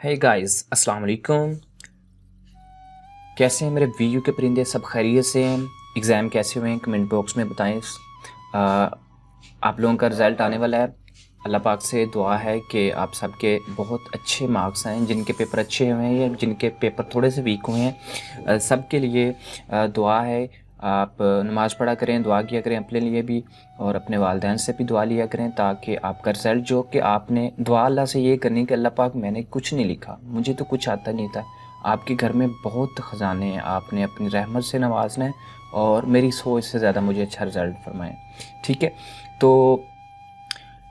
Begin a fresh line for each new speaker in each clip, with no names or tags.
Hey guys, अस्सलाम वालेकुम। कैसे हैं मेरे वीयू के परिंदे? सब खैरियत से हैं? एग्ज़ाम कैसे हुए हैं कमेंट बॉक्स में बताएं। आप लोगों का रिज़ल्ट आने वाला है। अल्लाह पाक से दुआ है कि आप सबके बहुत अच्छे मार्क्स आएँ। जिनके पेपर अच्छे हुए हैं या जिनके पेपर थोड़े से वीक हुए हैं, सब के लिए दुआ है। आप नमाज़ पढ़ा करें, दुआ किया करें अपने लिए भी और अपने वालिदैन से भी दुआ लिया करें, ताकि आपका रिज़ल्ट जो कि आपने दुआ अल्लाह से ये करनी कि अल्लाह पाक मैंने कुछ नहीं लिखा, मुझे तो कुछ आता नहीं था, आपके घर में बहुत ख़जाने हैं, आपने अपनी रहमत से नवाजना है और मेरी सोच से ज़्यादा मुझे अच्छा रिज़ल्ट फरमाएं। ठीक है, तो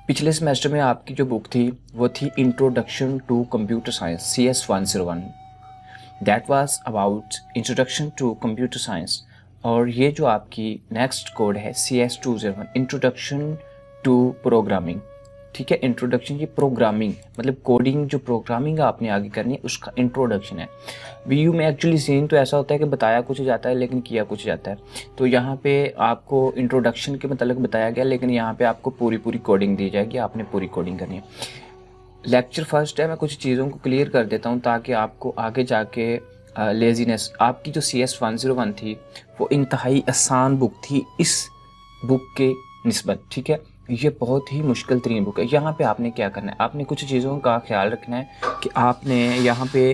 पिछले सेमेस्टर में आपकी जो बुक थी वो थी introduction to computer science CS 101। That was about introduction to computer science. और ये जो आपकी नेक्स्ट कोड है CS 201 इंट्रोडक्शन टू प्रोग्रामिंग। ठीक है, इंट्रोडक्शन, ये प्रोग्रामिंग मतलब कोडिंग, जो प्रोग्रामिंग आपने आगे करनी है उसका इंट्रोडक्शन है। वीयू में एक्चुअली सीन तो ऐसा होता है कि बताया कुछ जाता है लेकिन किया कुछ जाता है। तो यहाँ पे आपको इंट्रोडक्शन के मतलब बताया गया, लेकिन यहाँ पे आपको पूरी कोडिंग दी जाएगी, आपने पूरी कोडिंग करनी है। लेक्चर फर्स्ट है, मैं कुछ चीज़ों को क्लियर कर देता हूँ ताकि आपको आगे जाके लेज़ीनेस। आपकी जो CS 101 थी वो इंतहाई आसान बुक थी इस बुक के निस्बत। ठीक है, ये बहुत ही मुश्किल तरीन बुक है। यहाँ पे आपने क्या करना है, आपने कुछ चीज़ों का ख्याल रखना है कि आपने यहाँ पे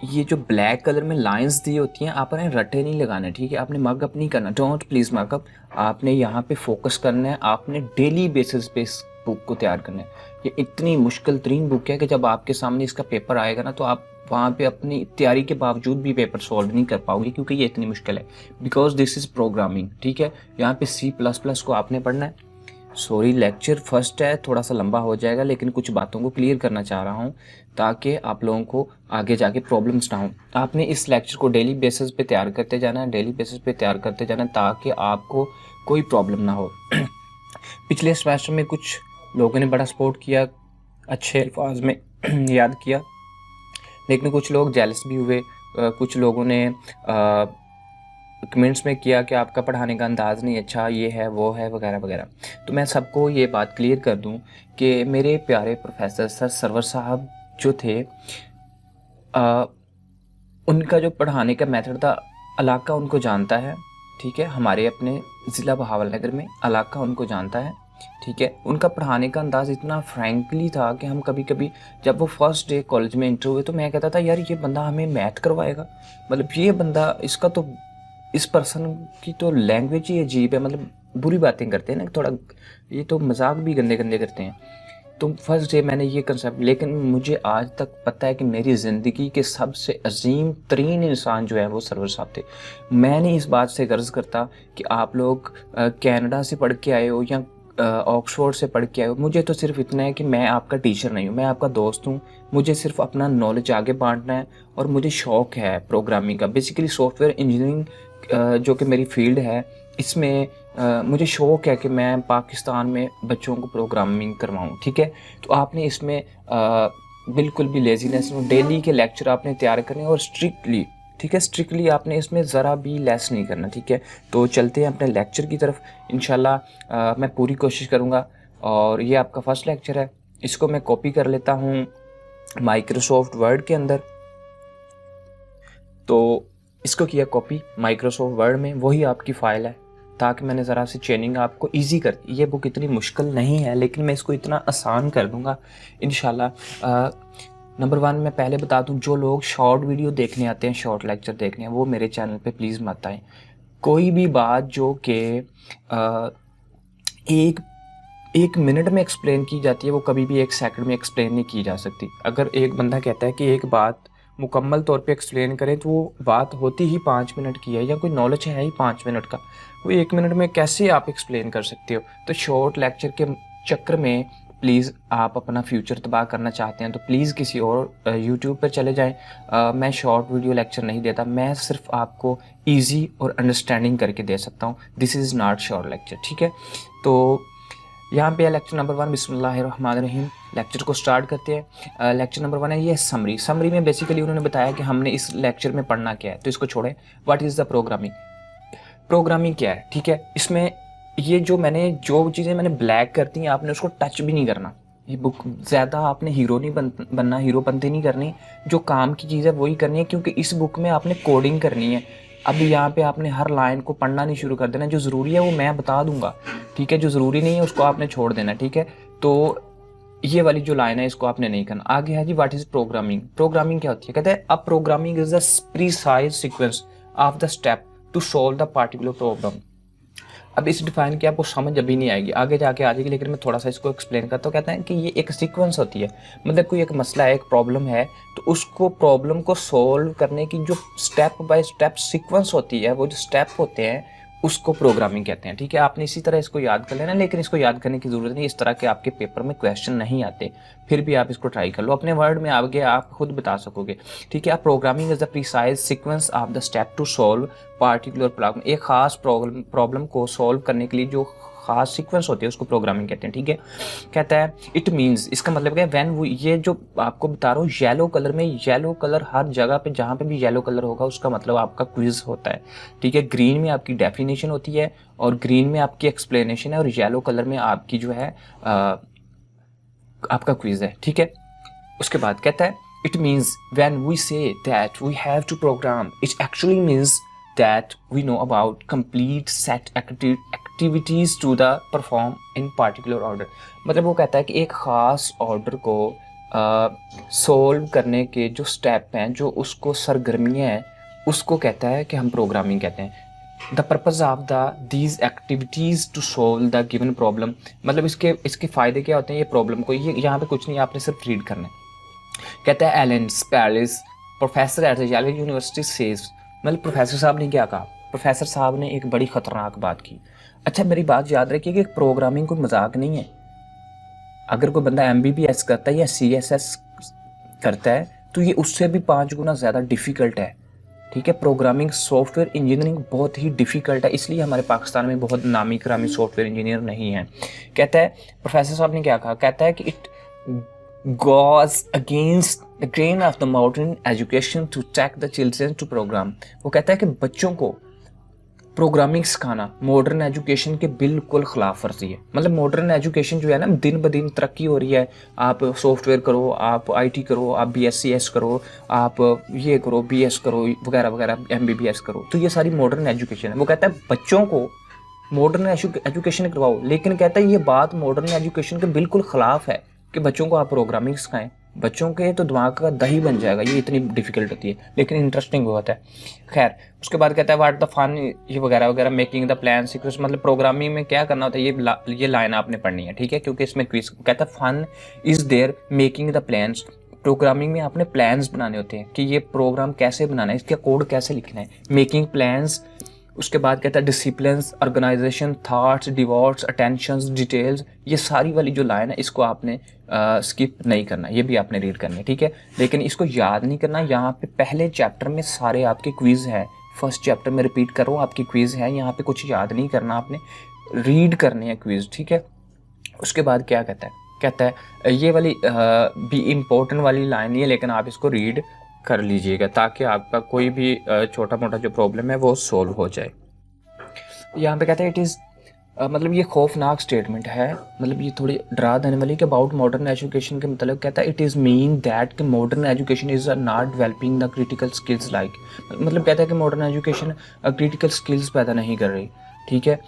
ये जो ब्लैक कलर में लाइंस दी होती हैं आपने रटे नहीं लगाने। ठीक है, आपने मगअप नहीं करना, डोंट प्लीज़ मगअप। आपने यहाँ पे फोकस करना है, आपने डेली बेसिस पे इस बुक को तैयार करना है। ये इतनी मुश्किल तरीन बुक है कि जब आपके सामने इसका पेपर आएगा ना तो आप वहाँ पे अपनी तैयारी के बावजूद भी पेपर सॉल्व नहीं कर पाओगे, क्योंकि ये इतनी मुश्किल है। Because this is programming. ठीक है, यहाँ पे C++ को आपने पढ़ना है। सॉरी, लेक्चर फर्स्ट है, थोड़ा सा लंबा हो जाएगा, लेकिन कुछ बातों को क्लियर करना चाह रहा हूँ ताकि आप लोगों को आगे जाके प्रॉब्लम्स ना हो। आपने इस लेक्चर को डेली बेसिस पे तैयार करते जाना है, डेली बेसिस पे तैयार करते जाना है ताकि आपको कोई प्रॉब्लम ना हो। पिछले सेमेस्टर में कुछ लोगों ने बड़ा सपोर्ट किया, अच्छे अल्फाज में याद किया, लेकिन कुछ लोग जेलस भी हुए। कुछ लोगों ने कमेंट्स में किया कि आपका पढ़ाने का अंदाज़ नहीं अच्छा, ये है वो है वगैरह वगैरह। तो मैं सबको ये बात क्लियर कर दूं कि मेरे प्यारे प्रोफेसर सर सरवर साहब जो थे, उनका जो पढ़ाने का मेथड था, इलाका उनको जानता है। ठीक है, हमारे अपने ज़िला बहावलनगर में इलाका उनको जानता है। ठीक है, उनका पढ़ाने का अंदाज़ इतना फ्रैंकली था कि हम कभी कभी जब वो फर्स्ट डे कॉलेज में इंटर हुए तो मैं कहता था यार ये बंदा हमें मैथ करवाएगा, मतलब ये बंदा, इसका तो, इस पर्सन की तो लैंग्वेज ही अजीब है, मतलब बुरी बातें करते हैं ना थोड़ा, ये तो मजाक भी गंदे गंदे करते हैं। तो फर्स्ट डे मैंने ये कंसेप्ट, लेकिन मुझे आज तक पता है कि मेरी ज़िंदगी के सबसे अजीम तरीन इंसान जो है वो सरवर साहब थे। मैं नहीं इस बात से गर्ज करता कि आप लोग कनाडा से पढ़ के आए हो या ऑक्सफोर्ड से पढ़ के आए हो। मुझे तो सिर्फ इतना है कि मैं आपका टीचर नहीं हूँ, मैं आपका दोस्त हूँ। मुझे सिर्फ अपना नॉलेज आगे बांटना है और मुझे शौक़ है प्रोग्रामिंग का। बेसिकली सॉफ्टवेयर इंजीनियरिंग जो कि मेरी फील्ड है, इसमें मुझे शौक़ है कि मैं पाकिस्तान में बच्चों को प्रोग्रामिंग करवाऊँ। ठीक है, तो आपने इसमें बिल्कुल भी लेजीनेस, डेली के लेक्चर आपने तैयार करने और स्ट्रिक्टली, ठीक है, स्ट्रिक्टली आपने इसमें ज़रा भी लेस नहीं करना। ठीक है, तो चलते हैं अपने लेक्चर की तरफ। इंशाल्लाह मैं पूरी कोशिश करूँगा। और ये आपका फर्स्ट लेक्चर है, इसको मैं कॉपी कर लेता हूँ माइक्रोसॉफ्ट वर्ड के अंदर। तो इसको किया कॉपी माइक्रोसॉफ्ट वर्ड में, वही आपकी फ़ाइल है, ताकि मैंने ज़रा सी चेनिंग आपको इजी कर दी। ये बुक इतनी मुश्किल नहीं है, लेकिन मैं इसको इतना आसान कर दूँगा इंशाल्लाह। नंबर 1 मैं पहले बता दूँ, जो लोग शॉर्ट वीडियो देखने आते हैं, शॉर्ट लेक्चर देखने हैं, वो मेरे चैनल पे प्लीज़ मत आएँ। कोई भी बात जो कि एक मिनट में एक्सप्लेन की जाती है, वो कभी भी 1 सेकंड में एक्सप्लेन नहीं की जा सकती। अगर एक बंदा कहता है कि एक बात मुकम्मल तौर पे एक्सप्लेन करें तो वो बात होती ही 5 मिनट की है, या कोई नॉलेज है ही 5 मिनट का, वो 1 मिनट में कैसे आप एक्सप्लेन कर सकते हो। तो शॉर्ट लेक्चर के चक्कर में प्लीज़ आप अपना फ्यूचर तबाह करना चाहते हैं तो प्लीज़ किसी और यूट्यूब पर चले जाएं। मैं शॉर्ट वीडियो लेक्चर नहीं देता, मैं सिर्फ आपको ईजी और अंडरस्टैंडिंग करके दे सकता हूँ। This is not short lecture. ठीक है, तो यहाँ पे लेक्चर नंबर 1, बिस्मिल्लाहिर्रहमानिर्रहीम। लेक्चर को स्टार्ट करते हैं। लेक्चर नंबर 1 है ये समरी। समरी में बेसिकली उन्होंने बताया कि हमने इस लेक्चर में पढ़ना क्या है, तो इसको छोड़ें। What is the programming? Programming क्या है? ठीक है, इसमें ये जो चीज़ें मैंने ब्लैक करती हैं, आपने उसको टच भी नहीं करना। ये बुक ज़्यादा आपने हीरो नहीं बनना, हीरोपंती नहीं करनी, जो काम की चीज़ है वही करनी है, क्योंकि इस बुक में आपने कोडिंग करनी है। अब यहाँ पे आपने हर लाइन को पढ़ना नहीं शुरू कर देना, जो ज़रूरी है वो मैं बता दूंगा, ठीक है, जो ज़रूरी नहीं है उसको आपने छोड़ देना, ठीक है। तो ये वाली जो लाइन है इसको आपने नहीं करना। आगे है जी व्हाट इज प्रोग्रामिंग। प्रोग्रामिंग क्या होती है, कहते हैं अब programming is the precise sequence of the step to solve the particular problem. अब इस डिफाइन की आपको समझ अभी नहीं आएगी, आगे जाके आ जाएगी, लेकिन मैं थोड़ा सा इसको एक्सप्लेन करता हूँ। कहते हैं कि ये एक सीक्वेंस होती है, मतलब कोई एक मसला है, एक प्रॉब्लम है, तो उसको प्रॉब्लम को सॉल्व करने की जो स्टेप बाय स्टेप सीक्वेंस होती है, वो जो स्टेप होते हैं उसको प्रोग्रामिंग कहते हैं, ठीक है। आपने इसी तरह इसको याद कर लेना, लेकिन इसको याद करने की जरूरत नहीं, इस तरह के आपके पेपर में क्वेश्चन नहीं आते, फिर भी आप इसको ट्राई कर लो अपने वर्ड में, आगे आप खुद बता सकोगे, ठीक है। आप programming is the precise sequence of the step to solve particular problem. एक खास प्रॉब्लम को सॉल्व करने के लिए जो खास सीक्वेंस होती है उसको प्रोग्रामिंग कहते हैं, ठीक है। कहता है इट मीन्स, इसका मतलब क्या है, व्हेन वो, ये जो आपको बता रहा हूँ येलो कलर में, येलो कलर हर जगह पे जहाँ पे भी येलो कलर होगा उसका मतलब आपका क्विज होता है, ठीक है। ग्रीन में आपकी डेफिनेशन होती है और ग्रीन में आपकी एक्सप्लेनेशन है और येलो कलर में आपकी जो है आपका क्विज है, ठीक है। उसके बाद कहता है it means when we say that we have to program, it actually means that we know about complete set activities to the perform in particular order। मतलब वो कहता है कि एक ख़ास ऑर्डर को सोल्व करने के जो स्टेप हैं, जो उसको सरगर्मियाँ हैं, उसको कहता है कि हम प्रोग्रामिंग कहते हैं। The purpose of the these activities to solve the given problem, मतलब इसके फ़ायदे क्या होते हैं, ये प्रॉब्लम को, ये यहाँ पे कुछ नहीं, आपने सिर्फ रीड करना है। कहता है एलन स्पैलिस professor at the Yale University says, मतलब प्रोफेसर साहब ने क्या कहा, प्रोफेसर साहब ने एक बड़ी ख़तरनाक बात की। अच्छा मेरी बात याद रखिए कि प्रोग्रामिंग कोई मजाक नहीं है। अगर कोई बंदा MBBS करता है या CSS करता है तो ये उससे भी 5 गुना ज़्यादा डिफ़िकल्ट है, ठीक है। प्रोग्रामिंग सॉफ्टवेयर इंजीनियरिंग बहुत ही डिफ़िकल्ट है, इसलिए हमारे पाकिस्तान में बहुत नामी करामी सॉफ्टवेयर इंजीनियर नहीं है। कहता है प्रोफेसर साहब ने क्या कहा, कहता है कि it goes against the grain of the modern education to take the children to program। वो कहता है कि बच्चों को प्रोग्रामिंग सिखाना मॉडर्न एजुकेशन के बिल्कुल खिलाफ वर्जी है। मतलब मॉडर्न एजुकेशन जो है ना, दिन ब दिन तरक्की हो रही है, आप सॉफ्टवेयर करो, आप IT करो, आप BScs करो, आप ये करो, BS करो, वगैरह वगैरह, MBBS करो, तो ये सारी मॉडर्न एजुकेशन है। वो कहता है बच्चों को मॉडर्न एजुकेशन करवाओ, लेकिन कहता है ये बात मॉडर्न एजुकेशन के बिल्कुल खिलाफ है कि बच्चों को आप प्रोग्रामिंग सिखाएं। बच्चों के तो दिमाग का दही बन जाएगा, ये इतनी डिफिकल्ट होती है, लेकिन इंटरेस्टिंग बहुत है। खैर उसके बाद कहता है व्हाट द फन, ये वगैरह वगैरह, मेकिंग द प्लान सीक्वेंस। मतलब प्रोग्रामिंग में क्या करना होता है, ये लाइन आपने पढ़नी है, ठीक है, क्योंकि इसमें क्विज कहता है fun is there making the plans. Programming में आपने प्लान्स बनाने होते हैं कि ये प्रोग्राम कैसे बनाना है, इसका कोड कैसे लिखना है, मेकिंग प्लान्स। उसके बाद कहता है disciplines, organization, thoughts, devotes, attentions, details. ये सारी वाली जो लाइन है इसको आपने स्किप नहीं करना, ये भी आपने रीड करना है, ठीक है, लेकिन इसको याद नहीं करना। यहाँ पे पहले चैप्टर में सारे आपके क्विज है, फर्स्ट चैप्टर में रिपीट कर रहा हूँ, आपकी क्विज है, यहाँ पे कुछ याद नहीं करना, आपने रीड करने हैं क्विज, ठीक है। उसके बाद क्या कहता है, कहता है ये वाली भी इम्पोर्टेंट वाली लाइन नहीं है, लेकिन आप इसको रीड कर लीजिएगा ताकि आपका कोई भी छोटा मोटा जो प्रॉब्लम है वो सॉल्व हो जाए। यहाँ पे कहता है इट इज़, मतलब ये खौफनाक स्टेटमेंट है, मतलब ये थोड़ी डरा देने वाली कि अबाउट मॉडर्न एजुकेशन के मतलब कहता है इट इज़ मीन दैट कि modern education is not developing the critical skills like. मतलब कहता है कि मॉडर्न एजुकेशन क्रिटिकल स्किल्स पैदा नहीं कर रही, ठीक है।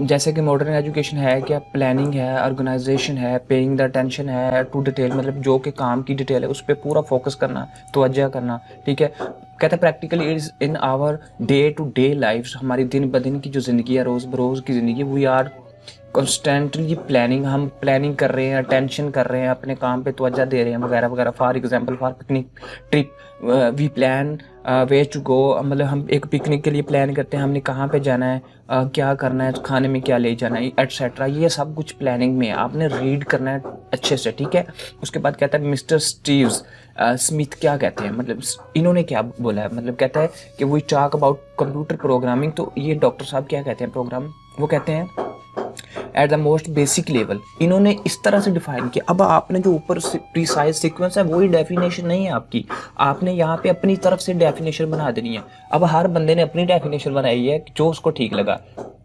जैसे कि मॉडर्न एजुकेशन है क्या, प्लानिंग है, ऑर्गेनाइजेशन है, पेइंग द अटेंशन है टू डिटेल, मतलब जो कि काम की डिटेल है उस पर पूरा फोकस करना, तवज्जो करना, ठीक है। कहता है practically is in our day to day life, हमारी दिन ब दिन की जो ज़िंदगी है, रोज़ बरोज़ की ज़िंदगी, वी आर कॉन्स्टेंटली प्लानिंग, हम प्लानिंग कर रहे हैं, अटेंशन कर रहे हैं, अपने काम पे तवज्जो दे रहे हैं, वगैरह वगैरह। For example for picnic trip we plan way to go, मतलब हम एक पिकनिक के लिए प्लान करते हैं, हमने कहाँ पे जाना है, क्या करना है, खाने में क्या ले जाना है, एटसेट्रा। ये सब कुछ प्लानिंग में है, आपने रीड करना है अच्छे से, ठीक है। उसके बाद कहता है मिस्टर स्टीव्स स्मिथ क्या कहते हैं, मतलब इन्होंने क्या बोला है, मतलब कहता है कि we talk about computer programming. तो ये डॉक्टर साहब क्या कहते हैं प्रोग्राम, वो कहते हैं at the most basic level. इन्होंने इस तरह से डिफाइन किया। अब आपने जो ऊपर प्रीसाइज सीक्वेंस है वही डेफिनेशन नहीं है आपकी, आपने यहाँ पे अपनी तरफ से डेफिनेशन बना देनी है। अब हर बंदे ने अपनी डेफिनेशन बनाई है जो उसको ठीक लगा।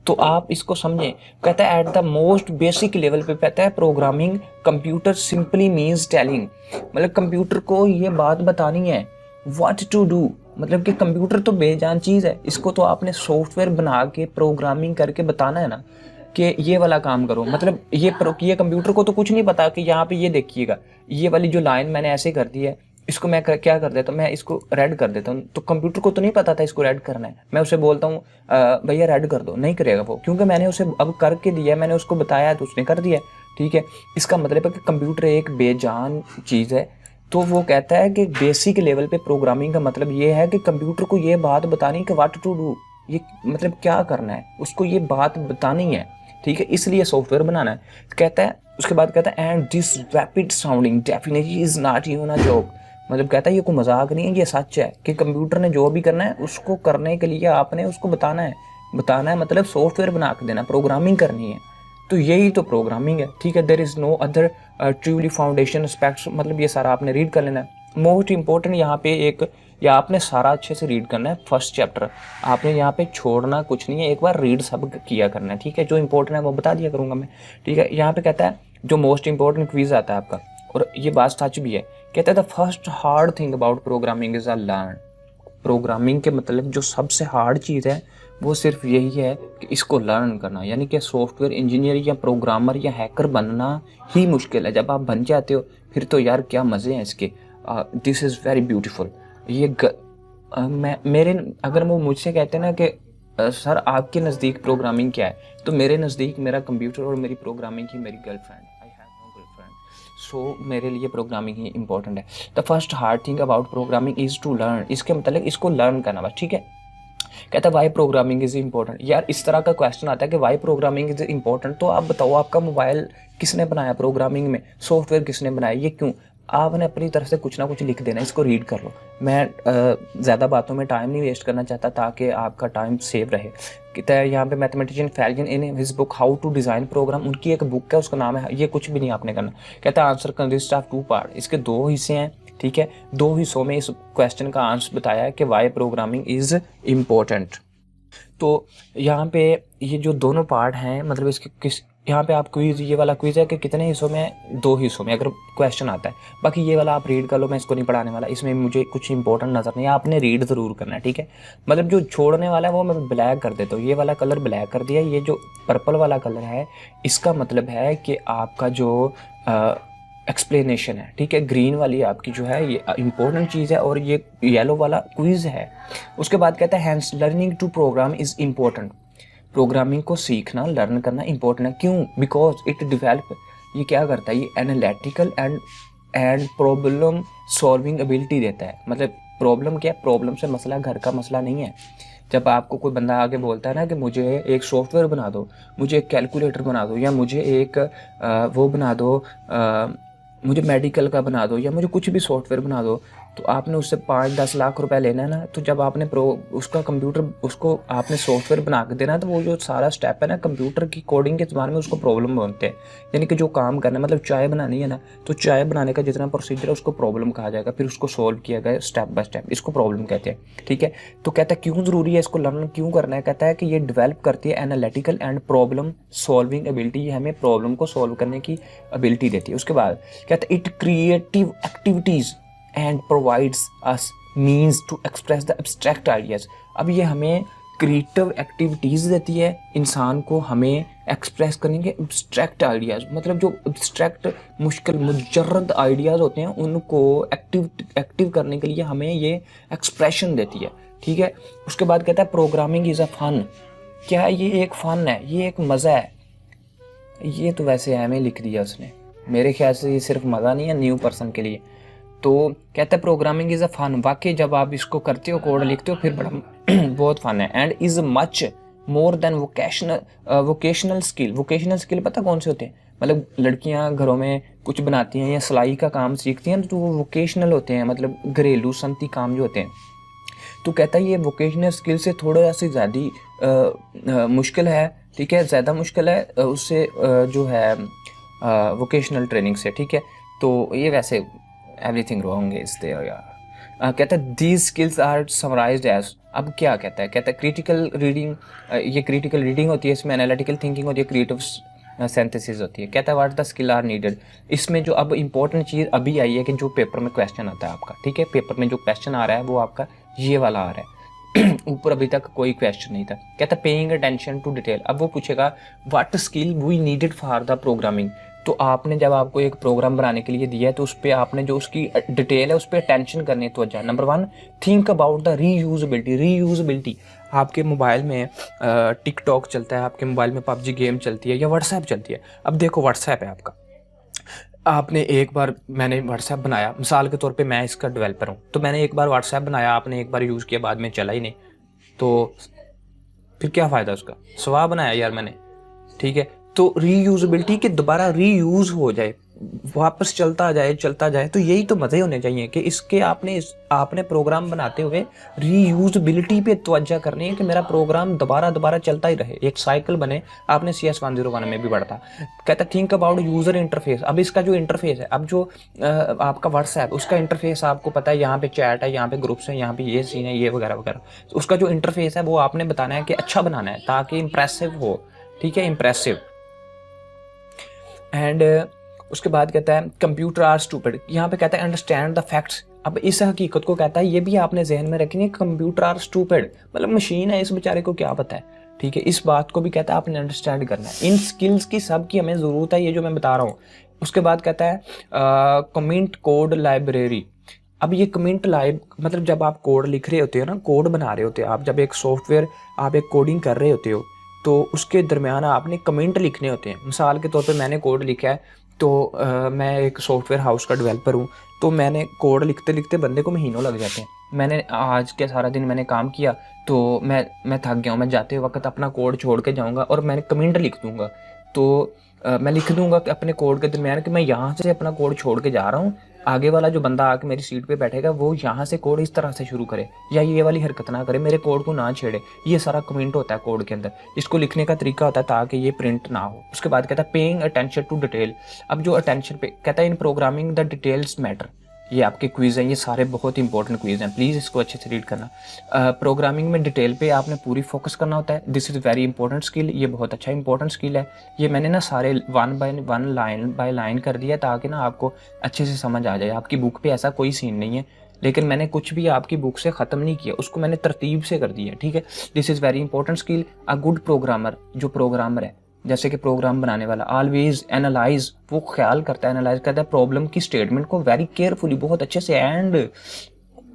तो आप इसको समझें। कहता है at the most basic level पे कहता है programming computer simply means telling, मतलब कंप्यूटर को ये बात बतानी है व्हाट टू डू, मतलब कि कंप्यूटर तो बेजान चीज़ है, इसको तो आपने सॉफ्टवेयर बना के प्रोग्रामिंग करके बताना है ना कि ये वाला काम करो। मतलब ये कंप्यूटर को तो कुछ नहीं पता कि यहाँ पे ये देखिएगा, ये वाली जो लाइन मैंने ऐसे कर दी है, इसको मैं क्या कर देता हूँ, मैं इसको रेड कर देता हूँ। तो कंप्यूटर को तो नहीं पता था इसको रेड करना है। मैं उसे बोलता हूँ भैया रेड कर दो, नहीं करेगा वो, क्योंकि मैंने उसे अब करके दिया, मैंने उसको बताया तो उसने कर दिया। ठीक है, इसका मतलब है कि कंप्यूटर एक बेजान चीज़ है। तो वो कहता है कि बेसिक लेवल पे प्रोग्रामिंग का मतलब ये है कि कंप्यूटर को ये बात बतानी कि व्हाट टू डू, ये मतलब क्या करना है, उसको ये बात बतानी है। ठीक है, इसलिए सॉफ्टवेयर बनाना है। कहता है उसके बाद कहता है and this rapid sounding definitely is not even a joke, मतलब कहता है ये कोई मजाक नहीं है, ये सच है कि कंप्यूटर ने जो भी करना है उसको करने के लिए आपने उसको बताना है मतलब सॉफ्टवेयर बना के देना, प्रोग्रामिंग करनी है। तो यही तो प्रोग्रामिंग है। ठीक है, there is no other truly foundation aspects, मतलब ये सारा आपने रीड कर लेना है। मोस्ट इंपॉर्टेंट यहाँ पे एक, या आपने सारा अच्छे से रीड करना है फर्स्ट चैप्टर, आपने यहाँ पे छोड़ना कुछ नहीं है, एक बार रीड सब किया करना है। ठीक है, जो इंपॉर्टेंट है वो बता दिया करूँगा मैं। ठीक है, यहाँ पे कहता है जो मोस्ट इंपॉर्टेंट क्विज आता है आपका, और ये बात सच भी है, कहता है the first hard thing about programming is a learn. Programming के मतलब जो सबसे हार्ड चीज़ है वो सिर्फ यही है कि इसको लर्न करना, यानी कि सॉफ्टवेयर इंजीनियर या प्रोग्रामर या हैकर बनना ही मुश्किल है। जब आप बन जाते हो फिर तो यार क्या मज़े हैं इसके। This is very beautiful. मेरे अगर वो मुझसे कहते हैं ना कि सर आपके नज़दीक प्रोग्रामिंग क्या है, तो मेरे नज़दीक मेरा कंप्यूटर और मेरी प्रोग्रामिंग ही मेरी girlfriend. I have no girlfriend, so मेरे लिए प्रोग्रामिंग ही इंपॉर्टेंट है। The first hard thing about programming is to learn, इसके मतलब इसको लर्न करना बस। ठीक है, कहता है वाई प्रोग्रामिंग इज़ इंपॉर्टेंट। यार इस तरह का क्वेश्चन आता है कि वाई प्रोग्रामिंग इज़ इंपॉर्टेंट, तो आप बताओ आपका मोबाइल किसने बनाया, प्रोग्रामिंग में सॉफ्टवेयर किसने बनाया, ये क्यों। आपने अपनी तरफ से कुछ ना कुछ लिख देना, इसको रीड कर लो। मैं ज़्यादा बातों में टाइम नहीं वेस्ट करना चाहता ताकि आपका टाइम सेव रहे। कहता है यहाँ पे मैथमेटिशियन फैल्जन in his book how to design program, उनकी एक बुक है उसका नाम है, ये कुछ भी नहीं आपने करना। कहता है आंसर कंसिस्ट ऑफ 2 पार्ट, इसके 2 हिस्से हैं। ठीक है, 2 हिस्सों में इस क्वेश्चन का आंसर बताया है कि वाई प्रोग्रामिंग इज़ इम्पोर्टेंट। तो यहाँ पे ये जो दोनों पार्ट हैं, मतलब इसके किस, यहाँ पे आप क्विज, ये वाला क्विज है कि कितने हिस्सों में, 2 हिस्सों में अगर क्वेश्चन आता है। बाकी ये वाला आप रीड कर लो, मैं इसको नहीं पढ़ाने वाला, इसमें मुझे कुछ इंपॉर्टेंट नज़र नहीं है, आपने रीड ज़रूर करना है। ठीक है, मतलब जो छोड़ने वाला है वो मैं ब्लैक कर देता हूँ, ये वाला कलर ब्लैक कर दिया, ये जो पर्पल वाला कलर है इसका मतलब है कि आपका जो एक्सप्लेनेशन है। ठीक है, ग्रीन वाली आपकी जो है ये इंपॉर्टेंट चीज़ है, और ये येलो वाला क्विज है। उसके बाद कहता है hence learning to program is important, programming को सीखना लर्न करना इंपॉर्टेंट है। क्यों? बिकॉज इट डिवेल्प, ये क्या करता है, ये analytical and problem solving ability देता है। मतलब प्रॉब्लम क्या है, प्रॉब्लम से मसला घर का मसला नहीं है। जब आपको कोई बंदा आके बोलता है ना कि मुझे एक सॉफ्टवेयर बना दो, मुझे एक कैलकुलेटर बना दो, या मुझे एक वो बना दो, मुझे मेडिकल का बना दो, या मुझे कुछ भी सॉफ्टवेयर बना दो, तो आपने उससे 5-10 लाख रुपए लेना है ना। तो जब आपने उसका कंप्यूटर, उसको आपने सॉफ्टवेयर बना के देना, तो वो जो सारा स्टेप है ना कंप्यूटर की कोडिंग के ज़माने में उसको प्रॉब्लम बोलते हैं। यानी कि जो काम करना है, मतलब चाय बनानी है ना, तो चाय बनाने का जितना प्रोसीजर है उसको प्रॉब्लम कहा जाएगा, फिर उसको सोल्व किया गया स्टेप बाय स्टेप, इसको प्रॉब्लम कहते हैं। ठीक है, तो कहता है क्यों ज़रूरी है इसको लर्न क्यों करना है, कहता है कि ये डेवलप करती है analytical and problem solving ability, ये हमें प्रॉब्लम को सॉल्व करने की एबिलिटी देती है। उसके बाद कहता है it creative activities and provides us means to express the abstract ideas। अब ये हमें क्रिएटिव एक्टिविटीज़ देती है इंसान को, हमें एक्सप्रेस करने के एब्स्ट्रैक्ट आइडियाज़, मतलब जो एब्स्ट्रैक्ट मुश्किल मुजर्रद आइडियाज़ होते हैं उनको एक्टिव करने के लिए हमें ये एक्सप्रेशन देती है। ठीक है, उसके बाद कहता है प्रोग्रामिंग इज़ अ फन, क्या ये एक फ़न है, ये एक मज़ा है। ये तो वैसे हमें लिख दिया उसने, मेरे ख्याल से ये सिर्फ मज़ा नहीं है न्यू पर्सन के लिए। तो कहता है प्रोग्रामिंग इज़ अ फन, वाकई जब आप इसको करते हो, कोड लिखते हो, फिर बड़ा बहुत फन है। And is much more than vocational skill. Vocational skill पता कौन से होते हैं, मतलब लड़कियां घरों में कुछ बनाती हैं या सिलाई का काम सीखती हैं, तो वो वोकेशनल होते हैं, मतलब घरेलू सनती काम जो होते हैं। तो कहता है ये वोकेशनल स्किल से थोड़ा सी ज़्यादा मुश्किल है। ठीक है, ज़्यादा मुश्किल है उससे जो है वोकेशनल ट्रेनिंग से। ठीक है, तो ये वैसे एवरीथिंग रॉन्ग इज देयर यार। कहता है these skills are summarized as, अब क्या कहता है, कहता है क्रिटिकल रीडिंग, ये क्रिटिकल रीडिंग होती है, इसमें एनालिटिकल थिंकिंग होती है, क्रिएटिव सिंथेसिस होती है। कहता है what the skill are needed. इसमें जो अब इंपॉर्टेंट चीज़ अभी आई है कि जो पेपर में क्वेश्चन आता है आपका, ठीक है, पेपर में जो क्वेश्चन आ रहा है वो आपका ये वाला आ रहा है। ऊपर अभी तक कोई क्वेश्चन नहीं था। कहता पेइंग अटेंशन टू डिटेल। अब वो पूछेगा what skill we needed for the programming. तो आपने जब आपको एक प्रोग्राम बनाने के लिए दिया है तो उस पर आपने जो उसकी डिटेल है उस पर अटेंशन करनी है तवज्जो। Number 1, think about the reusability. Reusability, आपके मोबाइल में टिकटॉक चलता है, आपके मोबाइल में पबजी गेम चलती है या व्हाट्सएप चलती है। अब देखो व्हाट्सएप है आपका, आपने एक बार, मैंने व्हाट्सएप बनाया, मिसाल के तौर पे मैं इसका डेवलपर हूँ, तो मैंने एक बार व्हाट्सएप बनाया, आपने एक बार यूज़ किया, बाद में चला ही नहीं, तो फिर क्या फ़ायदा उसका, स्वाह बनाया यार मैंने, ठीक है। तो रीयूजेबिलिटी के दोबारा रीयूज़ हो जाए, वापस चलता जाए, तो यही तो मज़े होने चाहिए कि इसके आपने प्रोग्राम बनाते हुए रीयूजेबिलिटी पे तवज्जो करनी है कि मेरा प्रोग्राम दोबारा चलता ही रहे, एक साइकिल बने। आपने CS101 में भी पढ़ा। कहता थिंक अबाउट यूज़र इंटरफेस। अब इसका जो इंटरफेस है, अब जो आपका व्हाट्सएप, उसका इंटरफेस आपको पता है, यहाँ पे चैट है, यहाँ पे ग्रुप्स हैं, यहाँ पे ये सीन है, ये वगैरह वगैरह। तो उसका जो इंटरफेस है वो आपने बताना है कि अच्छा बनाना है ताकि इंप्रेसिव हो, ठीक है, इंप्रेसिव। एंड उसके बाद कहता है कंप्यूटर आर स्टूपिड। यहाँ पे कहता है अंडरस्टैंड द फैक्ट्स। अब इस हकीकत को कहता है, ये भी आपने जहन में रखनी है, कंप्यूटर आर स्टूपिड मतलब मशीन है, इस बेचारे को क्या पता है, ठीक है। इस बात को भी कहता है आपने अंडरस्टैंड करना है। इन स्किल्स की सब की हमें ज़रूरत है, ये जो मैं बता रहा हूँ। उसके बाद कहता है कमेंट कोड लाइब्रेरी। अब ये कमेंट लाइब मतलब जब आप कोड लिख रहे होते हो ना, कोड बना रहे होते हो आप, जब एक सॉफ्टवेयर आप एक कोडिंग कर रहे होते हो तो उसके दरमियान आपने कमेंट लिखने होते हैं। मिसाल के तौर पे मैंने कोड लिखा है, तो मैं एक सॉफ्टवेयर हाउस का डेवलपर हूँ, तो मैंने कोड लिखते लिखते बंदे को महीनों लग जाते हैं। मैंने आज के सारा दिन मैंने काम किया तो मैं थक गया हूँ, मैं जाते वक्त अपना कोड छोड़ के जाऊँगा और मैंने कमेंट लिख दूँगा। तो मैं लिख दूँगा कि अपने कोड के दरमियान कि मैं यहाँ से अपना कोड छोड़ के जा रहा हूँ, आगे वाला जो बंदा आके मेरी सीट पे बैठेगा वो यहाँ से कोड इस तरह से शुरू करे या ये वाली हरकत ना करे, मेरे कोड को ना छेड़े। ये सारा कमेंट होता है कोड के अंदर, इसको लिखने का तरीका होता है ताकि ये प्रिंट ना हो। उसके बाद कहता है पेइंग अटेंशन टू डिटेल। अब जो अटेंशन पे कहता है इन प्रोग्रामिंग द डिटेल्स मैटर। ये आपके क्विज़ हैं, ये सारे बहुत इंपॉर्टेंट क्विज़ हैं, प्लीज़ इसको अच्छे से रीड करना। प्रोग्रामिंग में डिटेल पे आपने पूरी फोकस करना होता है। This is very important skill, ये बहुत अच्छा इंपॉर्टेंट स्किल है। ये मैंने ना सारे 1 बाय 1 लाइन बाय लाइन कर दिया ताकि ना आपको अच्छे से समझ आ जाए। आपकी बुक पे ऐसा कोई सीन नहीं है, लेकिन मैंने कुछ भी आपकी बुक से ख़त्म नहीं किया, उसको मैंने तरतीब से कर दिया, ठीक है। This is very important skill. A good programmer, जो प्रोग्रामर है, जैसे कि प्रोग्राम बनाने वाला, ऑलवेज एनालाइज, वो ख्याल करता है, एनालाइज करता है प्रॉब्लम की स्टेटमेंट को वेरी केयरफुली, बहुत अच्छे से, एंड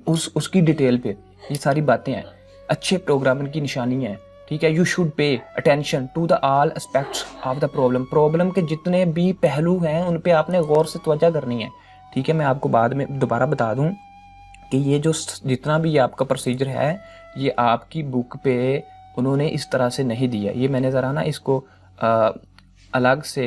उसकी डिटेल पे। ये सारी बातें हैं, अच्छे प्रोग्रामर की निशानी है, ठीक है। You should pay attention to the all aspects of the problem के जितने भी पहलू हैं उन पे आपने गौर से तवज्जो करनी है, ठीक है। मैं आपको बाद में दोबारा बता दूं कि ये जो जितना भी आपका प्रोसीजर है ये आपकी बुक पे उन्होंने इस तरह से नहीं दिया। ये मैंने ज़रा ना इसको अलग से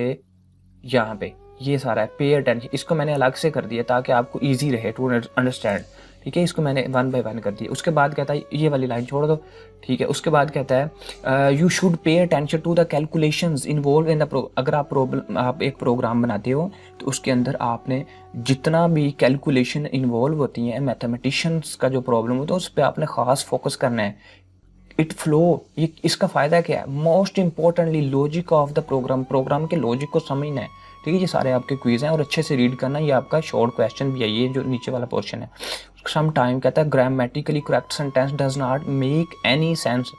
यहाँ पे ये सारा है पे अटेंशन, इसको मैंने अलग से कर दिया ताकि आपको इजी रहे टू अंडरस्टैंड, ठीक है। इसको मैंने 1 बाय 1 कर दिया। उसके बाद कहता है ये वाली लाइन छोड़ दो, ठीक है। उसके बाद कहता है you should pay attention to the calculations involve in the अगर आप एक प्रोग्राम बनाते हो तो उसके अंदर आपने जितना भी कैलकुलेशन इन्वॉल्व होती हैं, मैथमेटिशियंस का जो प्रॉब्लम होता है उस पर आपने ख़ास फोकस करना है। इट फ्लो, ये इसका फ़ायदा क्या है, most importantly logic of the program के लॉजिक को समझना है, ठीक है। ये सारे आपके क्विज़ हैं और अच्छे से रीड करना। ये आपका शॉर्ट क्वेश्चन भी है, ये जो नीचे वाला पोर्शन है। सम टाइम कहता है grammatically correct sentence does not make any sense.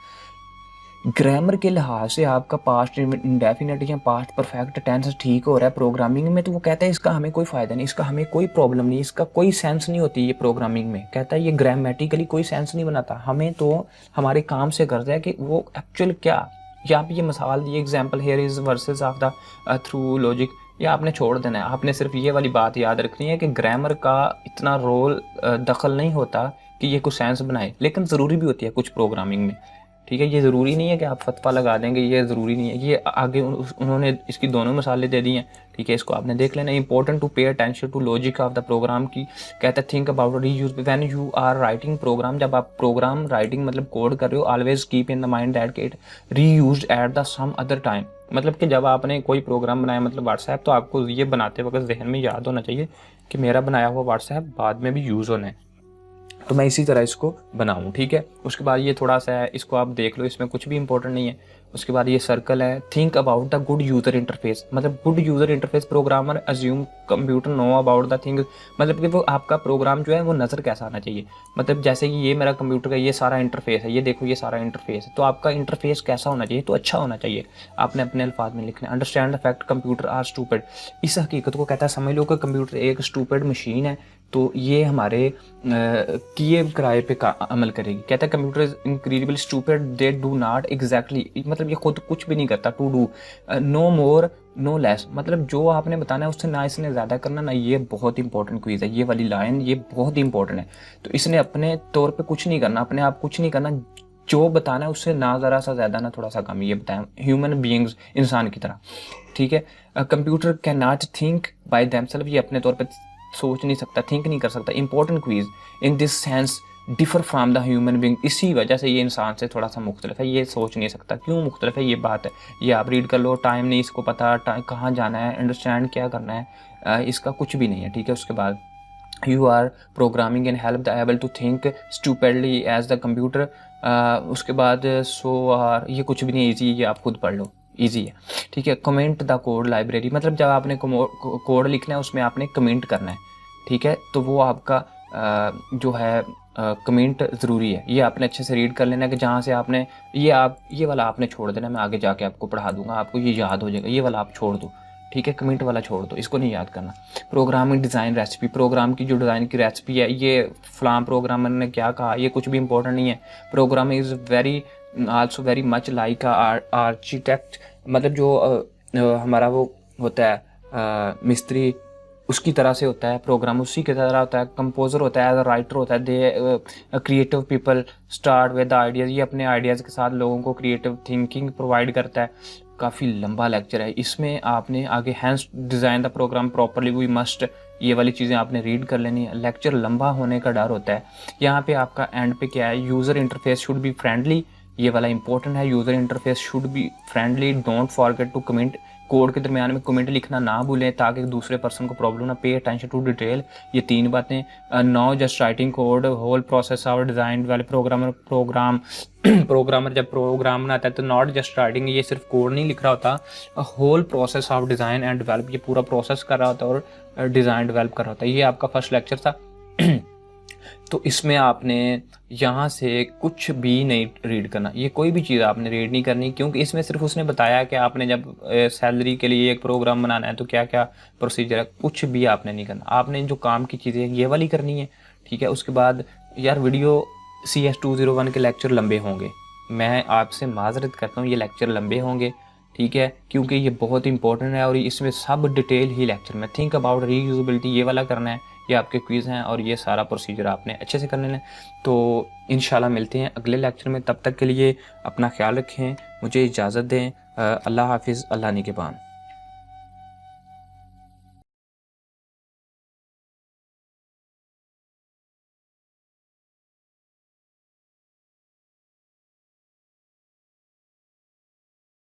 Grammar के लिहाज से आपका पास्ट इंडेफिनिट या पास्ट परफेक्ट टेंस ठीक हो रहा है प्रोग्रामिंग में, तो वो कहता है इसका हमें कोई फ़ायदा नहीं, इसका हमें कोई प्रॉब्लम नहीं, इसका कोई सेंस नहीं होती ये प्रोग्रामिंग में। कहता है ये ग्रामेटिकली कोई सेंस नहीं बनाता, हमें तो हमारे काम से करता है कि वो एक्चुअल क्या। यहाँ पे ये मिसाल दी, example here is versus of the through logic, ये आपने छोड़ देना है। आपने सिर्फ ये वाली बात याद रखनी है कि ग्रामर का इतना रोल दखल नहीं होता कि ये कुछ सेंस बनाए, लेकिन ज़रूरी भी होती है कुछ प्रोग्रामिंग में, ठीक है। ये ज़रूरी नहीं है कि आप फतवा लगा देंगे, ये ज़रूरी नहीं है। ये आगे उन्होंने इसकी दोनों मिसालें दे दी हैं, ठीक है। इसको आपने देख लेना। Important to pay attention to logic of the program की कहता है think about reuse when you are writing program. जब आप प्रोग्राम राइटिंग मतलब कोड कर रहे हो, always keep in the mind that it reused at the some other time. मतलब कि जब आपने कोई प्रोग्राम बनाया, मतलब व्हाट्सएप, तो आपको ये बनाते वक्त जहन में याद होना चाहिए कि मेरा बनाया हुआ व्हाट्सएप बाद में भी यूज़ होना है। तो मैं इसी तरह इसको बनाऊँ, ठीक है। उसके बाद ये थोड़ा सा है, इसको आप देख लो, इसमें कुछ भी इंपॉर्टेंट नहीं है। उसके बाद ये सर्कल है, think about the good user interface, मतलब good user interface programmer assume computer know about the thing, मतलब कि वो आपका प्रोग्राम जो है वो नज़र कैसा आना चाहिए। मतलब जैसे कि ये मेरा कंप्यूटर का ये सारा इंटरफेस है, ये देखो ये सारा इंटरफेस है, तो आपका इंटरफेस कैसा होना चाहिए, तो अच्छा होना चाहिए। आपने अपने अल्फाज में लिखना है। Understand the fact computer are stupid, इस हकीकत को कहता है समझ लो कि कंप्यूटर एक स्टूपिड मशीन है, तो ये हमारे किए किराए पे अमल करेगी। कहता है computer is incredible stupid, they do not exactly, मतलब ये खुद कुछ भी नहीं करता। To do no more no less, मतलब जो आपने बताना है उससे ना इसने ज़्यादा करना ना। ये बहुत इंपॉर्टेंट क्विज़ है, ये वाली लाइन ये बहुत इंपॉर्टेंट है। तो इसने अपने तौर पे कुछ नहीं करना, अपने आप कुछ नहीं करना, जो बताना है उससे ना ज़रा सा ज़्यादा ना थोड़ा सा कम, ये बताएं ह्यूमन बीइंग्स, इंसान की तरह, ठीक है। Computer can not think by themself, ये अपने तौर पे सोच नहीं सकता, थिंक नहीं कर सकता। Important quiz in this sense differ from the human being, इसी वजह से ये इंसान से थोड़ा सा मुख्तलिफ है, ये सोच नहीं सकता। क्यों मुख्तलिफ है ये बात है, ये आप रीड कर लो। टाइम नहीं इसको पता, कहाँ जाना है, अंडरस्टैंड क्या करना है, इसका कुछ भी नहीं है, ठीक है। उसके बाद you are programming and help the able to think stupidly as the computer. उसके बाद सो आर, ये कुछ भी नहीं, ईजी, ये आप खुद पढ़ लो, ईजी है, ठीक है। कमेंट द कोड लाइब्रेरी, मतलब जब आपने कोड लिखना है उसमें आपने कमेंट करना है, ठीक है। तो वो आपका जो है कमेंट ज़रूरी है, ये आपने अच्छे से रीड कर लेना कि जहाँ से आपने ये वाला आपने छोड़ देना, मैं आगे जाके आपको पढ़ा दूंगा, आपको ये याद हो जाएगा, ये वाला आप छोड़ दो, ठीक है। कमेंट वाला छोड़ दो, इसको नहीं याद करना। प्रोग्रामिंग डिज़ाइन रेसिपी, प्रोग्राम की जो डिज़ाइन की रेसिपी है, ये फलां प्रोग्रामर ने क्या कहा, ये कुछ भी इंपॉर्टेंट नहीं है। Programming is very also very much like architect, मतलब जो हमारा वो होता है मिस्त्री, उसकी तरह से होता है। प्रोग्राम उसी की तरह होता है। कंपोजर होता है, एज अ राइटर होता है। They creative people start with ideas, ये अपने आइडियाज़ के साथ लोगों को क्रिएटिव थिंकिंग प्रोवाइड करता है। काफ़ी लंबा लेक्चर है, इसमें आपने आगे hence design the program properly, we must, ये वाली चीज़ें आपने रीड कर लेनी है। लेक्चर लंबा होने का डर होता है। यहाँ पे आपका एंड पे क्या है, user interface should be friendly, ये वाला इंपॉर्टेंट है। User interface should be friendly, don't forget to comment, code के दरमियान में कमेंट लिखना ना भूलें ताकि दूसरे पर्सन को प्रॉब्लम ना। पे अटेंशन टू डिटेल, ये 3 बातें। No just writing code, whole process of design वाले प्रोग्रामर जब प्रोग्राम बनाता है तो नॉट जस्ट राइटिंग, ये सिर्फ कोड नहीं लिख रहा होता, whole process of design and develop, ये पूरा प्रोसेस कर रहा होता है और डिज़ाइन डेवलप कर रहा होता है। ये आपका फर्स्ट लेक्चर था। तो इसमें आपने यहाँ से कुछ भी नहीं रीड करना, ये कोई भी चीज़ आपने रीड नहीं करनी, क्योंकि इसमें सिर्फ उसने बताया कि आपने जब सैलरी के लिए एक प्रोग्राम बनाना है तो क्या क्या प्रोसीजर है, कुछ भी आपने नहीं करना। आपने जो काम की चीज़ें ये वाली करनी है, ठीक है। उसके बाद यार वीडियो CS201 के लेक्चर लंबे होंगे, मैं आपसे माजरत करता हूँ, ये लेक्चर लंबे होंगे, ठीक है, क्योंकि ये बहुत इंपॉर्टेंट है और इसमें सब डिटेल ही लेक्चर में। थिंक अबाउट रीयूजेबिलिटी, ये वाला करना है, ये आपके क्विज़ हैं और ये सारा प्रोसीजर आपने अच्छे से करने हैं। तो इंशाल्लाह मिलते हैं अगले लेक्चर में, तब तक के लिए अपना ख्याल रखें, मुझे इजाज़त दें। अल्लाह हाफिज़, अल्लाह निगहबान।